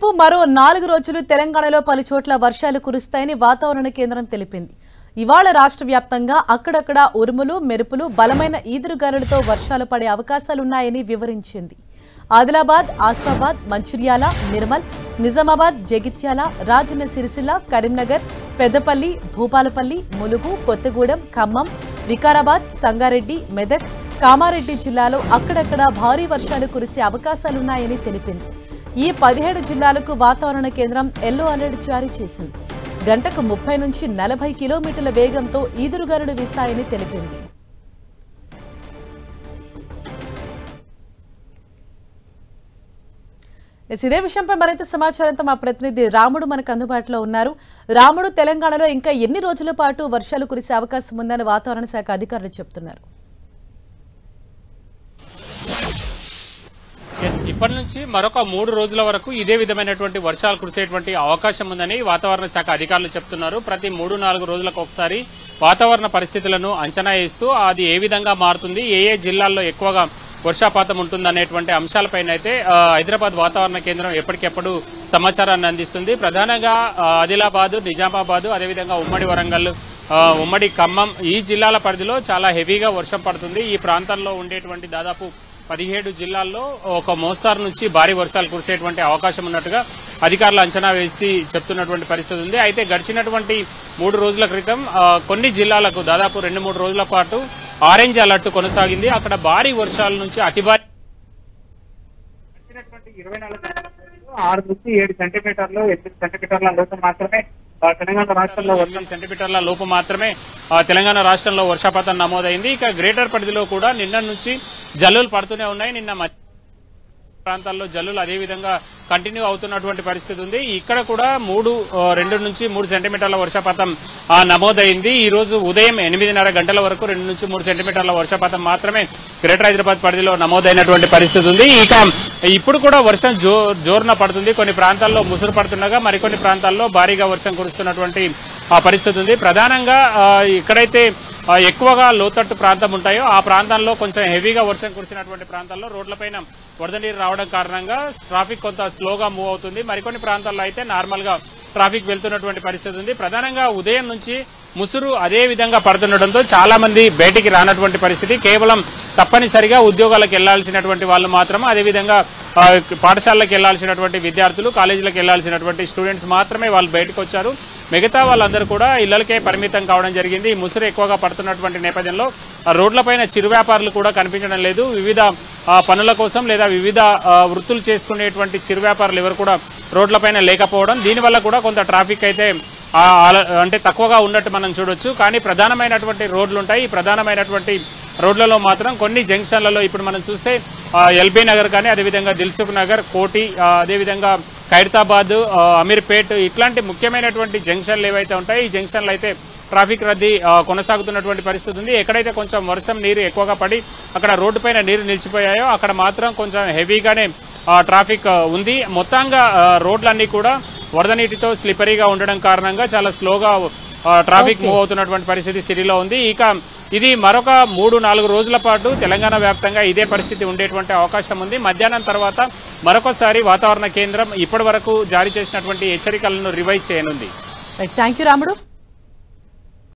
మరోవైపు మరో 4 రోజులు తెలంగాణలో పలు చోట్ల వర్షాలు కురుస్తాయని వాతావరణ కేంద్రం తెలిపింది. ఇవాళ రాష్ట్ర వ్యాప్తంగా అక్కడక్కడ ఉరుములు, మెరుపులు, బలమైన ఈదురుగాలులతో వర్షాలు పడే అవకాశాలున్నాయని వివరించింది. ఆదిలాబాద్, ఆసిఫాబాద్, మంచిర్యాల, నిర్మల్, నిజామాబాద్, జగిత్యాల, రాజన్న సిరిసిల్ల, కరీంనగర్, పెద్దపల్లి, భూపాలపల్లి, ములుగు, కొత్తగూడెం, ఖమ్మం, వికారాబాద్, సంగారెడ్డి, మెదక్, కామారెడ్డి జిల్లాలో అక్కడక్కడ భారీ వర్షాలు కురిసే అవకాశాలున్నాయని తెలిపింది. ఈ 17 జిల్లాలకు వాతావరణ కేంద్రం ఎల్లో అలర్ట్ జారీ చేసింది. గంటకు 30 నుంచి 40 కిలోమీటర్ల వేగంతో ఈదురుగాలులు వీస్తాయని తెలిపింది. ఇదే విషయంపై మరింత సమాచారంతో మా ప్రతినిధి రాముడు మనకు అందుబాటులో ఉన్నారు. రాముడు, తెలంగాణలో ఇంకా ఎన్ని రోజుల పాటు వర్షాలు కురిసే అవకాశం ఉందని వాతావరణ శాఖ అధికారులు చెబుతున్నారు? ఇప్పటి నుంచి మరొక 3 రోజుల వరకు ఇదే విధమైనటువంటి వర్షాలు కురిసేటువంటి అవకాశం ఉందని వాతావరణ శాఖ అధికారులు చెప్తున్నారు. ప్రతి 3-4 రోజులకు ఒకసారి వాతావరణ పరిస్థితులను అంచనా వేస్తూ అది ఏ విధంగా మారుతుంది, ఏ జిల్లాల్లో ఎక్కువగా వర్షపాతం ఉంటుందనేటువంటి అంశాలపైన అయితే హైదరాబాద్ వాతావరణ కేంద్రం ఎప్పటికెప్పుడు సమాచారాన్ని అందిస్తుంది. ప్రధానంగా ఆదిలాబాద్, నిజామాబాద్, అదేవిధంగా ఉమ్మడి వరంగల్, ఉమ్మడి ఖమ్మం ఈ జిల్లాల పరిధిలో చాలా హెవీగా వర్షం పడుతుంది. ఈ ప్రాంతంలో ఉండేటువంటి దాదాపు 17 జిల్లాల్లో ఒక మోస్తారు నుంచి భారీ వర్షాలు కురిసేటువంటి అవకాశం ఉన్నట్టుగా అధికారులు అంచనా వేసి చెప్తున్నటువంటి పరిస్థితి ఉంది. అయితే గడిచినటువంటి 3 రోజుల క్రితం కొన్ని జిల్లాలకు దాదాపు 2-3 రోజుల పాటు ఆరెంజ్ అలర్ట్ కొనసాగింది. అక్కడ భారీ వర్షాల నుంచి అతి భారీ 6 నుంచి 7 సెంటీమీటర్లు 8 సెంటీమీటర్ల లోపు మాత్రమే తెలంగాణ రాష్ట్రంలో 8 సెంటీమీటర్ల లోపు మాత్రమే తెలంగాణ రాష్ట్రంలో వర్షపాతం నమోదైంది. ఇక గ్రేటర్ పరిధిలో కూడా నిన్న నుంచి జల్లులు పడుతూనే ఉన్నాయి. నిన్న ప్రాంతాల్లో జల్లులు అదే విధంగా కంటిన్యూ అవుతున్నటువంటి పరిస్థితి ఉంది. ఇక్కడ కూడా 2 నుంచి 3 సెంటీమీటర్ల వర్షపాతం నమోదైంది. ఈ రోజు ఉదయం 8:30 గంటల వరకు 2 నుంచి 3 సెంటీమీటర్ల వర్షపాతం మాత్రమే గ్రేటర్ హైదరాబాద్ పరిధిలో నమోదైనటువంటి పరిస్థితి ఉంది. ఇక ఇప్పుడు కూడా వర్షం జోరున పడుతుంది. కొన్ని ప్రాంతాల్లో ముసురు పడుతుండగా మరికొన్ని ప్రాంతాల్లో భారీగా వర్షం కురుస్తున్నటువంటి పరిస్థితి ఉంది. ప్రధానంగా ఎక్కడైతే ఎక్కువగా లోతట్టు ప్రాంతం ఉంటాయో ఆ ప్రాంతాల్లో కొంచెం హెవీగా వర్షం కురిసినటువంటి ప్రాంతాల్లో రోడ్లపైన వరద నీరు రావడం కారణంగా ట్రాఫిక్ కొంత స్లోగా మూవ్ అవుతుంది. మరికొన్ని ప్రాంతాల్లో అయితే నార్మల్ గా ట్రాఫిక్ వెళ్తున్నటువంటి పరిస్థితి ఉంది. ప్రధానంగా ఉదయం నుంచి ముసురు అదే విధంగా పడుతుండటంతో చాలా మంది బయటికి రానటువంటి పరిస్థితి. కేవలం తప్పనిసరిగా ఉద్యోగాలకు వెళ్లాల్సినటువంటి వాళ్ళు మాత్రం, అదేవిధంగా పాఠశాలకు వెళ్లాల్సినటువంటి విద్యార్థులు, కాలేజీలకు వెళ్లాల్సినటువంటి స్టూడెంట్స్ మాత్రమే వాళ్ళు బయటకు వచ్చారు. మిగతా వాళ్ళందరూ కూడా ఇళ్లకే పరిమితం కావడం జరిగింది. ఈ ముసురు ఎక్కువగా పడుతున్నటువంటి నేపథ్యంలో రోడ్లపైన చిరు వ్యాపారులు కూడా కనిపించడం లేదు. వివిధ పనుల కోసం లేదా వివిధ వృత్తులు చేసుకునేటువంటి చిరు వ్యాపారులు ఎవరు కూడా రోడ్లపైన లేకపోవడం, దీనివల్ల కూడా కొంత ట్రాఫిక్ అయితే అంటే తక్కువగా ఉన్నట్టు మనం చూడొచ్చు. కానీ ప్రధానమైనటువంటి రోడ్లు ఉంటాయి. ఈ ప్రధానమైనటువంటి రోడ్లలో మాత్రం కొన్ని జంక్షన్లలో ఇప్పుడు మనం చూస్తే ఎల్బీ నగర్ కానీ, అదేవిధంగా దిల్సుఖ్ నగర్, కోటి, అదేవిధంగా ఖైరతాబాద్, అమీర్పేట్ ఇట్లాంటి ముఖ్యమైనటువంటి జంక్షన్లు ఏవైతే ఉంటాయో ఈ జంక్షన్లు అయితే ట్రాఫిక్ రద్దీ కొనసాగుతున్నటువంటి పరిస్థితి ఉంది. ఎక్కడైతే కొంచెం వర్షం నీరు ఎక్కువగా పడి అక్కడ రోడ్డు పైన నీరు నిలిచిపోయాయో అక్కడ మాత్రం కొంచెం హెవీగానే ట్రాఫిక్ ఉంది. మొత్తంగా రోడ్లన్నీ కూడా వరద నీటితో స్లిపరీగా ఉండడం కారణంగా చాలా స్లోగా ట్రాఫిక్ మూవ్ అవుతున్నటువంటి పరిస్థితి సిటీలో ఉంది. ఇక ఇది మరొక 3-4 రోజుల పాటు తెలంగాణ వ్యాప్తంగా ఇదే పరిస్థితి ఉండేటువంటి అవకాశం ఉంది. మధ్యాహ్నం తర్వాత మరొకసారి వాతావరణ కేంద్రం ఇప్పటి వరకు జారీ చేసినటువంటి హెచ్చరికలను రివైజ్ చేయనుంది. థ్యాంక్ యూ రాముడు.